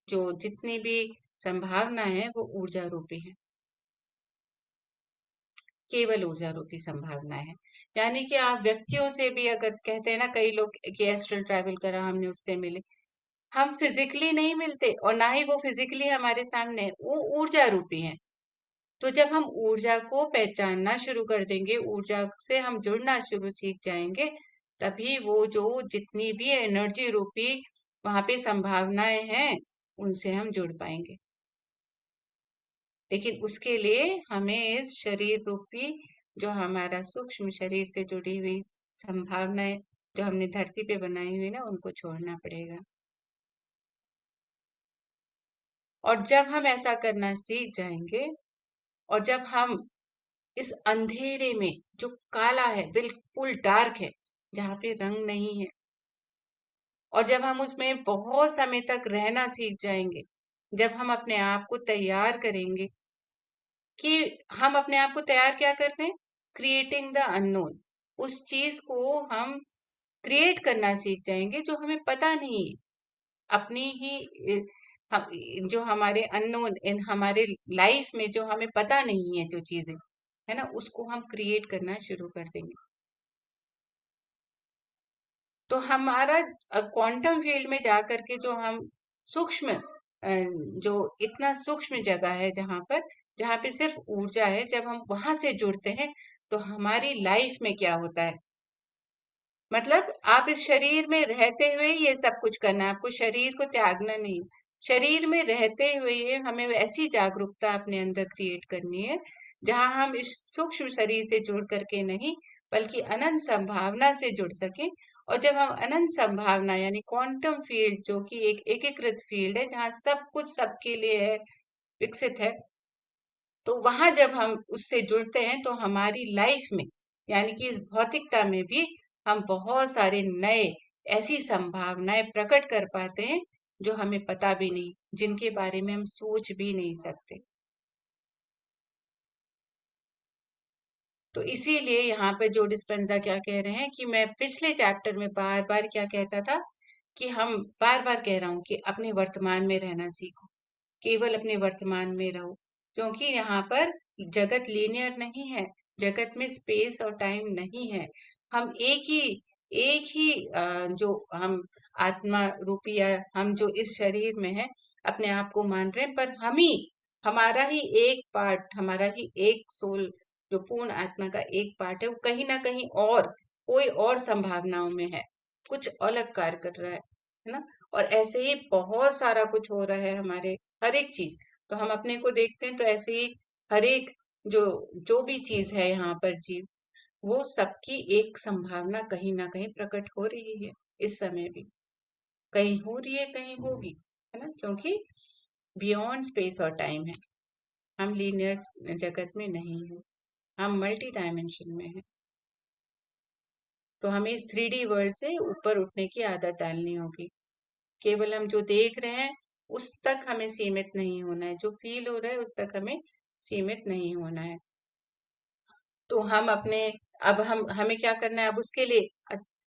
जो जितनी भी संभावना है वो ऊर्जा रूपी है, केवल ऊर्जा रूपी संभावना है। यानी कि आप व्यक्तियों से भी, अगर कहते हैं ना कई लोग कि एस्ट्रल ट्रैवल करा हमने, उससे मिले, हम फिजिकली नहीं मिलते और ना ही वो फिजिकली हमारे सामने है, वो ऊर्जा रूपी है। तो जब हम ऊर्जा को पहचानना शुरू कर देंगे, ऊर्जा से हम जुड़ना शुरू सीख जाएंगे, तभी वो जो जितनी भी एनर्जी रूपी वहां पे संभावनाएं हैं, उनसे हम जुड़ पाएंगे। लेकिन उसके लिए हमें इस शरीर रूपी, जो हमारा सूक्ष्म शरीर से जुड़ी हुई संभावनाएं जो हमने धरती पे बनाई हुई ना, उनको छोड़ना पड़ेगा। और जब हम ऐसा करना सीख जाएंगे, और जब हम इस अंधेरे में, जो काला है, बिल्कुल डार्क है, जहाँ पे रंग नहीं है, और जब हम उसमें बहुत समय तक रहना सीख जाएंगे, जब हम अपने आप को तैयार करेंगे, कि हम अपने आप को तैयार क्या कर रहे हैं, क्रिएटिंग द अननोन, उस चीज को हम क्रिएट करना सीख जाएंगे जो हमें पता नहीं है, अपनी ही जो हमारे अननोन इन हमारे लाइफ में जो हमें पता नहीं है, जो चीजें है ना, उसको हम क्रिएट करना शुरू कर देंगे। तो हमारा क्वांटम फील्ड में जाकर के जो हम सूक्ष्म, जो इतना सूक्ष्म जगह है जहाँ पे सिर्फ ऊर्जा है, जब हम वहां से जुड़ते हैं, तो हमारी लाइफ में क्या होता है, मतलब आप इस शरीर में रहते हुए ये सब कुछ करना है, आपको शरीर को त्यागना नहीं। शरीर में रहते हुए हमें ऐसी जागरूकता अपने अंदर क्रिएट करनी है, जहां हम इस सूक्ष्म शरीर से जुड़ करके नहीं, बल्कि अनंत संभावना से जुड़ सकें। और जब हम अनंत संभावना, यानी क्वांटम फील्ड, जो कि एक एकीकृत फील्ड है, जहाँ सब कुछ सबके लिए है, विकसित है, तो वहां जब हम उससे जुड़ते हैं, तो हमारी लाइफ में, यानी कि इस भौतिकता में भी, हम बहुत सारे नए, ऐसी संभावनाएं प्रकट कर पाते हैं जो हमें पता भी नहीं, जिनके बारे में हम सोच भी नहीं सकते। तो इसीलिए यहाँ पे जो डिस्पेंजा क्या कह रहे हैं, कि मैं पिछले चैप्टर में बार बार क्या कहता था, कि हम बार बार कह रहा हूँ कि अपने वर्तमान में रहना सीखो, केवल अपने वर्तमान में रहो, क्योंकि यहाँ पर जगत लीनियर नहीं है, जगत में स्पेस और टाइम नहीं है। हम एक ही जो हम आत्मा रूपी, या हम जो इस शरीर में है, अपने आप को मान रहे हैं, पर हम ही, हमारा ही एक पार्ट, हमारा ही एक सोल, जो पूर्ण आत्मा का एक पार्ट है, वो कहीं ना कहीं और कोई और संभावनाओं में है, कुछ अलग कार्य कर रहा है ना। और ऐसे ही बहुत सारा कुछ हो रहा है हमारे, हर एक चीज, तो हम अपने को देखते हैं, तो ऐसे ही हर एक जो जो भी चीज है यहाँ पर, जीव, वो सबकी एक संभावना कहीं ना कहीं प्रकट हो रही है इस समय भी। कहीं हो रही है, कहीं होगी, है ना, क्योंकि बियॉन्ड स्पेस और टाइम है। हम लीनियर जगत में नहीं है, हम मल्टी डायमेंशन में है। तो हमें इस 3D वर्ल्ड से ऊपर उठने की आदत डालनी होगी। केवल हम जो देख रहे हैं उस तक हमें सीमित नहीं होना है, जो फील हो रहा है उस तक हमें सीमित नहीं होना है। तो हम अपने, अब हम हमें क्या करना है अब उसके लिए,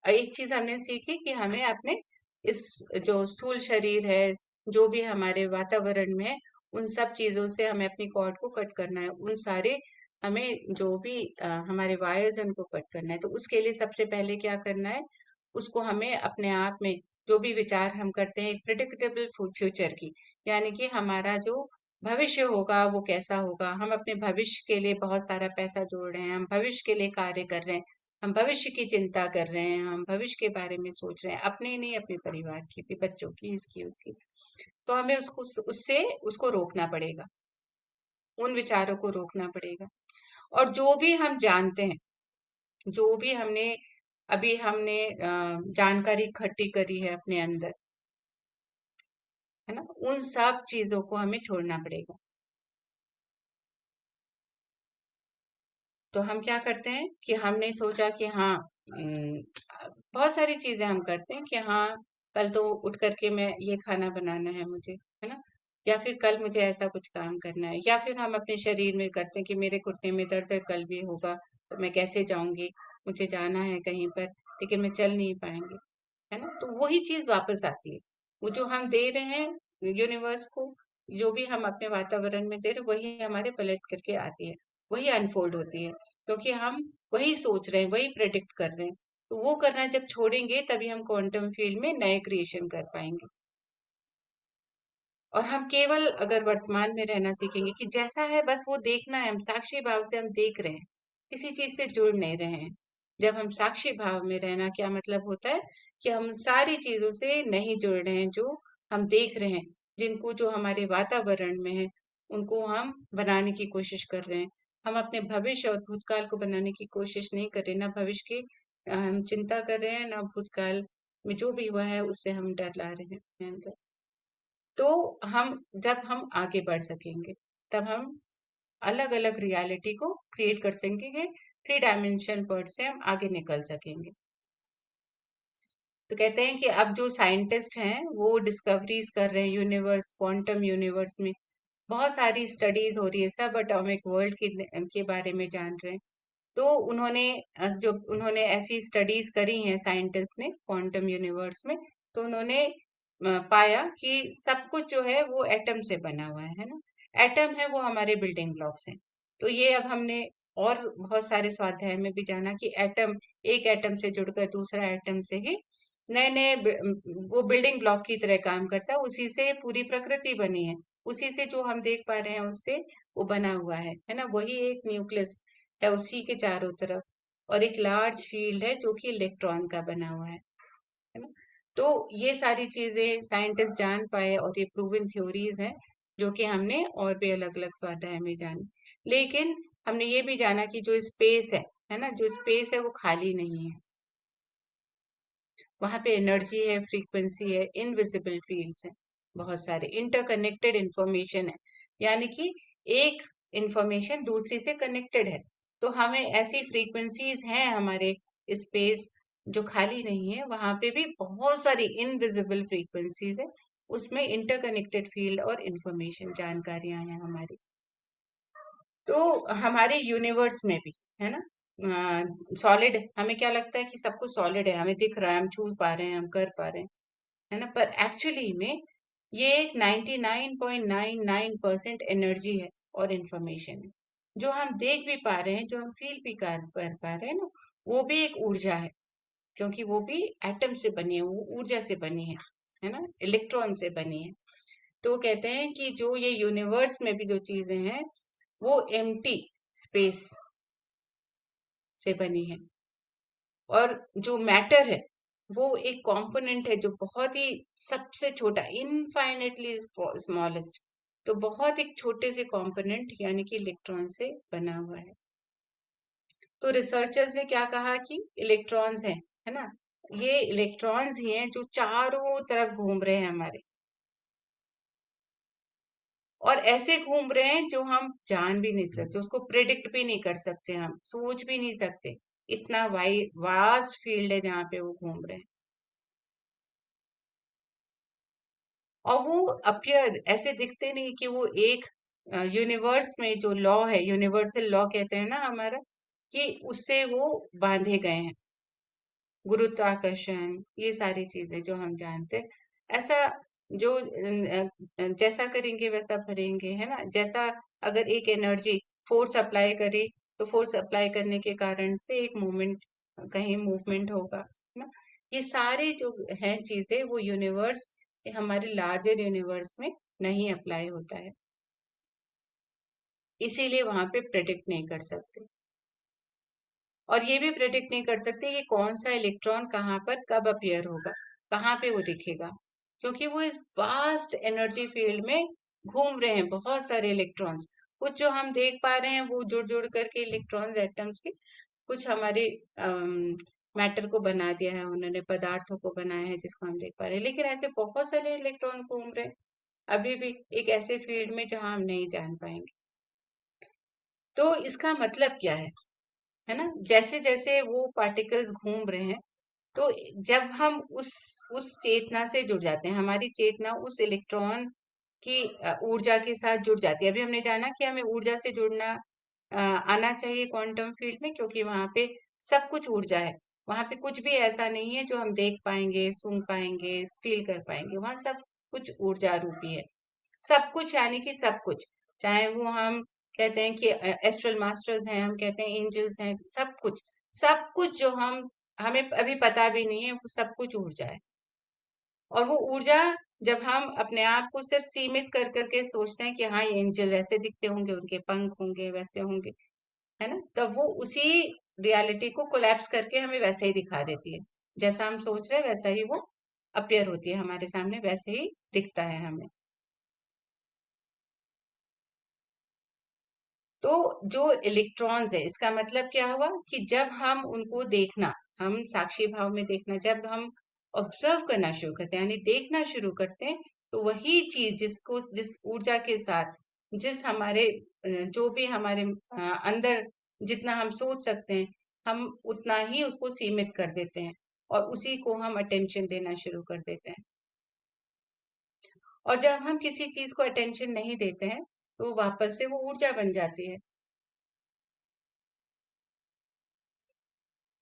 एक चीज हमने सीखी कि हमें अपने इस जो स्थूल शरीर है, जो भी हमारे वातावरण में है, उन सब चीजों से हमें अपनी कॉर्ड को कट करना है। उन सारे हमें जो भी हमारे वायर्स हैं उनको कट करना है। तो उसके लिए सबसे पहले क्या करना है, उसको हमें अपने आप में जो भी विचार हम करते हैं एक प्रिडिक्टेबल फ्यूचर की, यानी कि हमारा जो भविष्य होगा वो कैसा होगा। हम अपने भविष्य के लिए बहुत सारा पैसा जोड़ रहे हैं, हम भविष्य के लिए कार्य कर रहे हैं, हम भविष्य की चिंता कर रहे हैं, हम भविष्य के बारे में सोच रहे हैं, अपने ही नहीं अपने परिवार की भी, बच्चों की, इसकी उसकी। तो हमें उसको उससे उसको रोकना पड़ेगा, उन विचारों को रोकना पड़ेगा। और जो भी हम जानते हैं, जो भी हमने अभी हमने जानकारी इकट्ठी करी है अपने अंदर, है ना, उन सब चीजों को हमें छोड़ना पड़ेगा। तो हम क्या करते हैं कि हमने सोचा कि हाँ, बहुत सारी चीजें हम करते हैं कि हाँ, कल तो उठ करके मैं ये खाना बनाना है मुझे, है ना, या फिर कल मुझे ऐसा कुछ काम करना है, या फिर हम अपने शरीर में करते हैं कि मेरे घुटने में दर्द है, कल भी होगा, तो मैं कैसे जाऊंगी, मुझे जाना है कहीं पर लेकिन मैं चल नहीं पाएंगी, है ना। तो वही चीज वापस आती है, वो जो हम दे रहे हैं यूनिवर्स को, जो भी हम अपने वातावरण में दे रहे हैं वही हमारे पलट करके आती है, वही अनफोल्ड होती है, क्योंकि हम वही सोच रहे हैं, वही प्रेडिक्ट कर रहे हैं। तो वो करना जब छोड़ेंगे तभी हम क्वांटम फील्ड में नए क्रिएशन कर पाएंगे। और हम केवल अगर वर्तमान में रहना सीखेंगे कि जैसा है बस वो देखना है, हम साक्षी भाव से हम देख रहे हैं, किसी चीज से जुड़ नहीं रहे हैं। जब हम साक्षी भाव में रहना क्या मतलब होता है कि हम सारी चीजों से नहीं जुड़ रहे हैं, जो हम देख रहे हैं, जिनको जो हमारे वातावरण में है उनको हम बनाने की कोशिश कर रहे हैं। हम अपने भविष्य और भूतकाल को बनाने की कोशिश नहीं कर रहे, ना भविष्य की हम चिंता कर रहे हैं, ना भूतकाल में जो भी हुआ है उससे हम डर ला रहे हैं अपने अंदर। तो हम जब हम आगे बढ़ सकेंगे तब हम अलग अलग रियलिटी को क्रिएट कर सकेंगे, 3 डायमेंशन वर्ड से हम आगे निकल सकेंगे। तो कहते हैं कि अब जो साइंटिस्ट हैं वो डिस्कवरीज कर रहे हैं यूनिवर्स, क्वांटम यूनिवर्स में बहुत सारी स्टडीज हो रही है, सब एटॉमिक वर्ल्ड के बारे में जान रहे हैं। तो उन्होंने जो उन्होंने ऐसी स्टडीज करी हैं साइंटिस्ट ने क्वांटम यूनिवर्स में, तो उन्होंने पाया कि सब कुछ जो है वो एटम से बना हुआ है ना। एटम है वो हमारे बिल्डिंग ब्लॉक्स हैं। तो ये अब हमने और बहुत सारे स्वाध्याय में भी जाना कि एटम, एक एटम से जुड़कर दूसरा एटम से ही नए नए वो बिल्डिंग ब्लॉक की तरह काम करता है, उसी से पूरी प्रकृति बनी है, उसी से जो हम देख पा रहे हैं उससे वो बना हुआ है ना। वही एक न्यूक्लियस है उसी के चारों तरफ, और एक लार्ज फील्ड है जो कि इलेक्ट्रॉन का बना हुआ है ना। तो ये सारी चीजें साइंटिस्ट जान पाए और ये प्रूवन थ्योरीज हैं जो कि हमने और भी अलग अलग स्वाध्याय में जानी। लेकिन हमने ये भी जाना कि जो स्पेस है ना, जो स्पेस है वो खाली नहीं है, वहां पे एनर्जी है, फ्रीक्वेंसी है, इनविजिबल फील्ड्स हैं, बहुत सारे इंटरकनेक्टेड इंफॉर्मेशन है, यानी कि एक इंफॉर्मेशन दूसरी से कनेक्टेड है। तो हमें ऐसी फ्रीक्वेंसीज हैं हमारे स्पेस जो खाली नहीं है, वहां पे भी बहुत सारी इनविजिबल फ्रीक्वेंसीज है, उसमें इंटरकनेक्टेड फील्ड और इंफॉर्मेशन जानकारियां हैं हमारी। तो हमारे यूनिवर्स में भी, है ना, सॉलिड, हमें क्या लगता है कि सब कुछ सॉलिड है, हमें दिख रहा है, हम छू पा रहे हैं, हम कर पा रहे हैं, है ना, पर एक्चुअली में ये एक 99.99% एनर्जी है और इंफॉर्मेशन है। जो हम देख भी पा रहे हैं, जो हम फील भी कर पा रहे हैं ना, वो भी एक ऊर्जा है, क्योंकि वो भी एटम से बनी है, वो ऊर्जा से बनी है ना, इलेक्ट्रॉन से बनी है। तो कहते हैं कि जो ये यूनिवर्स में भी जो चीजें हैं वो एम्प्टी स्पेस से बनी है। और जो मैटर है वो एक कंपोनेंट है जो बहुत ही सबसे छोटा, इनफाइनेटली स्मॉलेस्ट, तो बहुत एक छोटे से कंपोनेंट यानी कि इलेक्ट्रॉन से बना हुआ है। तो रिसर्चर्स ने क्या कहा कि इलेक्ट्रॉन्स हैं, है ना, ये इलेक्ट्रॉन्स ही हैं जो चारों तरफ घूम रहे हैं हमारे, और ऐसे घूम रहे हैं जो हम जान भी नहीं सकते, उसको प्रिडिक्ट भी नहीं कर सकते, हम सोच भी नहीं सकते। इतना वास्ट फील्ड है जहाँ पे वो घूम रहे हैं। और वो अपीयर ऐसे दिखते नहीं कि वो एक यूनिवर्स में जो लॉ है, यूनिवर्सल लॉ कहते हैं ना हमारा, कि उससे वो बांधे गए हैं, गुरुत्वाकर्षण, ये सारी चीजें जो हम जानते हैं, ऐसा जो जैसा करेंगे वैसा भरेंगे, है ना, जैसा अगर एक एनर्जी फोर्स अप्लाई करे, तो फोर्स अप्लाई करने के कारण से एक मूवमेंट, कहीं मूवमेंट होगा, है ना। ये सारे जो हैं चीजें, वो यूनिवर्स, हमारे लार्जर यूनिवर्स में नहीं अप्लाई होता है, इसीलिए वहां पे प्रेडिक्ट नहीं कर सकते। और ये भी प्रेडिक्ट नहीं कर सकते कि कौन सा इलेक्ट्रॉन कहाँ पर कब अपीयर होगा, कहाँ पे वो दिखेगा, क्योंकि वो इस वास्ट एनर्जी फील्ड में घूम रहे हैं बहुत सारे इलेक्ट्रॉन्स। कुछ जो हम देख पा रहे हैं वो जुड़ जुड़ करके इलेक्ट्रॉन्स, एटम्स के, कुछ हमारे मैटर को बना दिया है उन्होंने, पदार्थों को बनाया है जिसको हम देख पा रहे हैं, लेकिन ऐसे बहुत सारे इलेक्ट्रॉन घूम रहे हैं अभी भी एक ऐसे फील्ड में जहां हम नहीं जान पाएंगे। तो इसका मतलब क्या है ना, जैसे जैसे वो पार्टिकल्स घूम रहे हैं, तो जब हम उस चेतना से जुड़ जाते हैं, हमारी चेतना उस इलेक्ट्रॉन की ऊर्जा के साथ जुड़ जाती है। अभी हमने जाना कि हमें ऊर्जा से जुड़ना आना चाहिए क्वांटम फील्ड में, क्योंकि वहां पे सब कुछ ऊर्जा है, वहां पे कुछ भी ऐसा नहीं है जो हम देख पाएंगे, सूंघ पाएंगे, फील कर पाएंगे, वहां सब कुछ ऊर्जा रूपी है। सब कुछ यानी कि सब कुछ, चाहे वो हम कहते हैं कि एस्ट्रल मास्टर्स हैं, हम कहते हैं एंजल्स हैं, सब कुछ जो हम, हमें अभी पता भी नहीं है, वो सब कुछ ऊर्जा है। और वो ऊर्जा, जब हम अपने आप को सिर्फ सीमित कर करके सोचते हैं कि हाँ ये एंजल ऐसे दिखते होंगे, उनके पंख होंगे, वैसे होंगे, है ना, तब वो उसी रियलिटी को कोलैप्स करके हमें वैसे ही दिखा देती है, जैसा हम सोच रहे हैं वैसा ही वो अपीयर होती है हमारे सामने, वैसे ही दिखता है हमें। तो जो इलेक्ट्रॉन्स है, इसका मतलब क्या हुआ कि जब हम उनको देखना, हम साक्षी भाव में देखना, जब हम ऑब्जर्व करना शुरू करते हैं, यानी देखना शुरू करते हैं, तो वही चीज जिसको, जिस ऊर्जा के साथ, जिस हमारे जो भी हमारे अंदर जितना हम सोच सकते हैं, हम उतना ही उसको सीमित कर देते हैं, और उसी को हम अटेंशन देना शुरू कर देते हैं। और जब हम किसी चीज को अटेंशन नहीं देते हैं, तो वापस से वो ऊर्जा बन जाती है।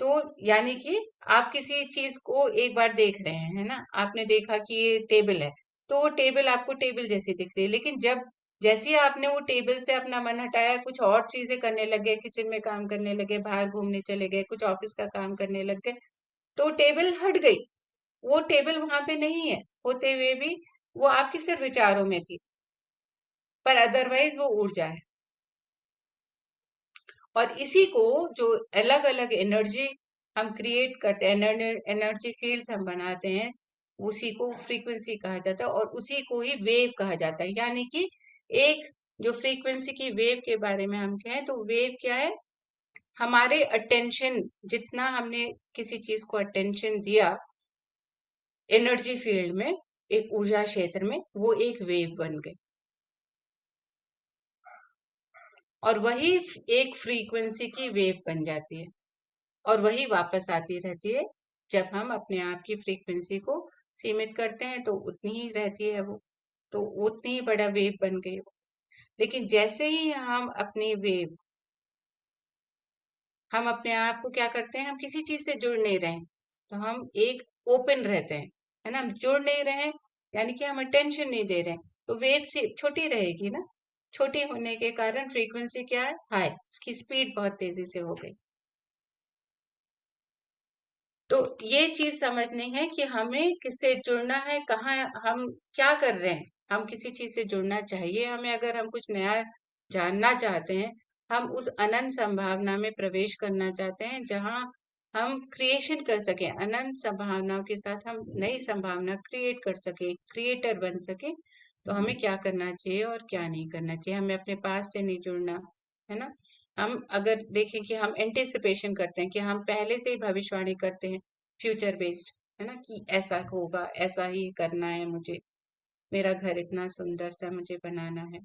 तो यानी कि आप किसी चीज को एक बार देख रहे हैं, है ना, आपने देखा कि ये टेबल है, तो वो टेबल आपको टेबल जैसी दिख रही है, लेकिन जब जैसे ही आपने वो टेबल से अपना मन हटाया, कुछ और चीजें करने लगे, किचन में काम करने लगे, बाहर घूमने चले गए, कुछ ऑफिस का काम करने लग गए, तो टेबल हट गई। वो टेबल वहां पे नहीं है होते हुए भी, वो आपके सिर्फ विचारों में थी, पर अदरवाइज वो ऊर्जा है। और इसी को जो अलग अलग एनर्जी हम क्रिएट करते हैं, एनर्जी फील्ड्स हम बनाते हैं, उसी को फ्रीक्वेंसी कहा जाता है, और उसी को ही वेव कहा जाता है। यानी कि एक जो फ्रीक्वेंसी की वेव के बारे में हम कहें, तो वेव क्या है, हमारे अटेंशन, जितना हमने किसी चीज को अटेंशन दिया एनर्जी फील्ड में, एक ऊर्जा क्षेत्र में, वो एक वेव बन गई, और वही एक फ्रीक्वेंसी की वेव बन जाती है, और वही वापस आती रहती है। जब हम अपने आप की फ्रीक्वेंसी को सीमित करते हैं, तो उतनी ही रहती है वो, तो उतनी ही बड़ा वेव बन गई वो। लेकिन जैसे ही हम अपनी वेव, हम अपने आप को क्या करते हैं, हम किसी चीज से जुड़ नहीं रहे हैं, तो हम एक ओपन रहते हैं, है ना, हम जुड़ नहीं रहे हैं, यानी कि हम अटेंशन नहीं दे रहे हैं, तो वेव से छोटी रहेगी ना, छोटी होने के कारण फ्रीक्वेंसी क्या है, हाई, इसकी स्पीड बहुत तेजी से हो गई। तो ये चीज समझनी है कि हमें किससे जुड़ना है, कहाँ हम क्या कर रहे हैं, हम किसी चीज से जुड़ना चाहिए हमें, अगर हम कुछ नया जानना चाहते हैं, हम उस अनंत संभावना में प्रवेश करना चाहते हैं, जहाँ हम क्रिएशन कर सके, अनंत संभावनाओं के साथ हम नई संभावना क्रिएट कर सके, क्रिएटर बन सके, तो हमें क्या करना चाहिए और क्या नहीं करना चाहिए, हमें अपने पास से नहीं जुड़ना, है ना। हम अगर देखें कि हम एंटिसिपेशन करते हैं कि हम पहले से ही भविष्यवाणी करते हैं, फ्यूचर बेस्ड, है ना, कि ऐसा होगा, ऐसा ही करना है मुझे, मेरा घर इतना सुंदर सा मुझे बनाना है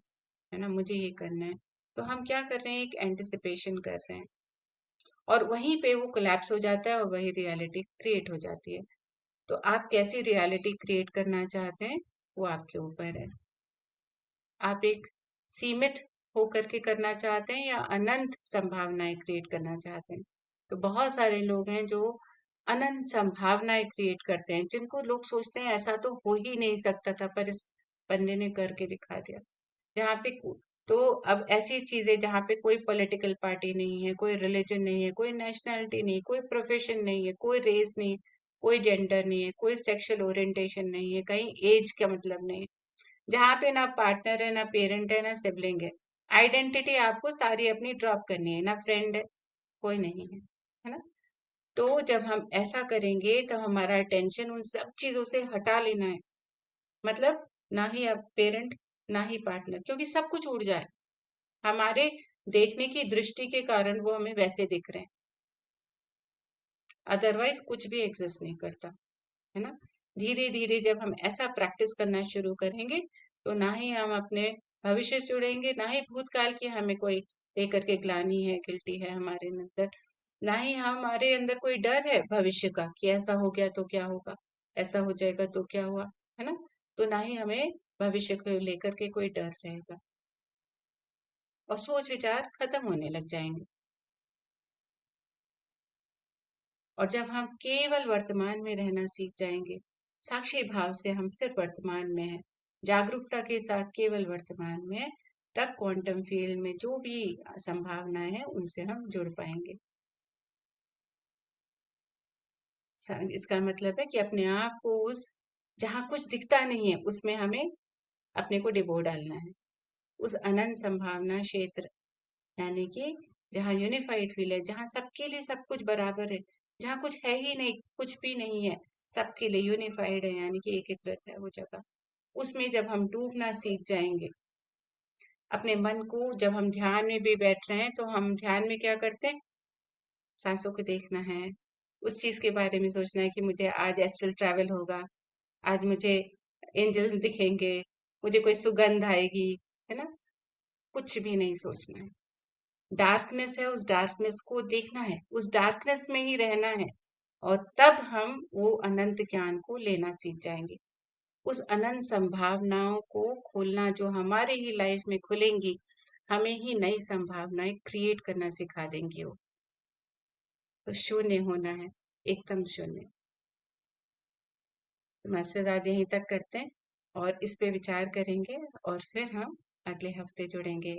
ना, मुझे ये करना है। तो हम क्या कर रहे हैं, एक एंटिसिपेशन कर रहे हैं, और वहीं पे वो कोलैप्स हो जाता है और वही रियलिटी क्रिएट हो जाती है। तो आप कैसी रियलिटी क्रिएट करना चाहते हैं, वो आपके ऊपर है। आप एक सीमित होकर के करना चाहते हैं या अनंत संभावनाएं क्रिएट करना चाहते हैं। तो बहुत सारे लोग हैं जो अनंत संभावनाएं क्रिएट करते हैं, जिनको लोग सोचते हैं ऐसा तो हो ही नहीं सकता था, पर इस बंदे ने करके दिखा दिया। जहाँ पे तो अब ऐसी चीजें जहाँ पे कोई पॉलिटिकल पार्टी नहीं है, कोई रिलीजन नहीं है, कोई नेशनैलिटी नहीं, कोई प्रोफेशन नहीं है, कोई रेस नहीं, कोई जेंडर नहीं है, कोई सेक्सुअल ओरिएंटेशन नहीं है, कहीं एज का मतलब नहीं है, जहाँ पे ना पार्टनर है, ना पेरेंट है, ना सिबलिंग है, आइडेंटिटी आपको सारी अपनी ड्रॉप करनी है, ना फ्रेंड है, कोई नहीं है ना। तो जब हम ऐसा करेंगे तब हमारा अटेंशन उन सब चीजों से हटा लेना है। मतलब ना ही अब पेरेंट, ना ही पार्टनर, क्योंकि सब कुछ उड़ जाए, हमारे देखने की दृष्टि के कारण वो हमें वैसे दिख रहे हैं, अदरवाइज कुछ भी एग्जिस्ट नहीं करता, है ना। धीरे धीरे जब हम ऐसा प्रैक्टिस करना शुरू करेंगे, तो ना ही हम अपने भविष्य से जुड़ेंगे, ना ही भूतकाल की हमें कोई लेकर के ग्लानि है, गिल्टी है हमारे अंदर, ना ही हमारे अंदर कोई डर है भविष्य का कि ऐसा हो गया तो क्या होगा, ऐसा हो जाएगा तो क्या हुआ, है ना। तो ना ही हमें भविष्य को लेकर के कोई डर रहेगा, और सोच विचार खत्म होने लग जाएंगे। और जब हम केवल वर्तमान में रहना सीख जाएंगे, साक्षी भाव से हम सिर्फ वर्तमान में हैं, जागरूकता के साथ केवल वर्तमान में हैं, तब क्वांटम फील्ड में जो भी संभावनाएं हैं उनसे हम जुड़ पाएंगे। इसका मतलब है कि अपने आप को उस, जहाँ कुछ दिखता नहीं है उसमें हमें अपने को डिबो डालना है, उस अनंत संभावना क्षेत्र, यानी कि जहाँ यूनिफाइड फील है, जहाँ सबके लिए सब कुछ बराबर है, जहाँ कुछ है ही नहीं, कुछ भी नहीं है, सबके लिए यूनिफाइड है, यानी कि एकीकृत है वो जगह, उसमें जब हम डूबना सीख जाएंगे अपने मन को। जब हम ध्यान में भी बैठ रहे हैं तो हम ध्यान में क्या करते हैं, सांसों को देखना है, उस चीज के बारे में सोचना है कि मुझे आज एस्ट्रल ट्रैवल होगा, आज मुझे एंजल दिखेंगे, मुझे कोई सुगंध आएगी, है ना। कुछ भी नहीं सोचना है, डार्कनेस है, उस डार्कनेस को देखना है, उस डार्कनेस में ही रहना है, और तब हम वो अनंत ज्ञान को लेना सीख जाएंगे। उस अनंत संभावनाओं को खोलना जो हमारे ही लाइफ में खुलेंगी, हमें ही नई संभावनाएं क्रिएट करना सिखा देंगी वो। तो शून्य होना है, एकदम शून्य। तो मास्टर्स आज यहीं तक करते हैं और इस पे विचार करेंगे, और फिर हम अगले हफ्ते जुड़ेंगे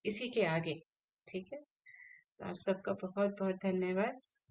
इसी के आगे। ठीक है, तो आप सबका बहुत बहुत धन्यवाद।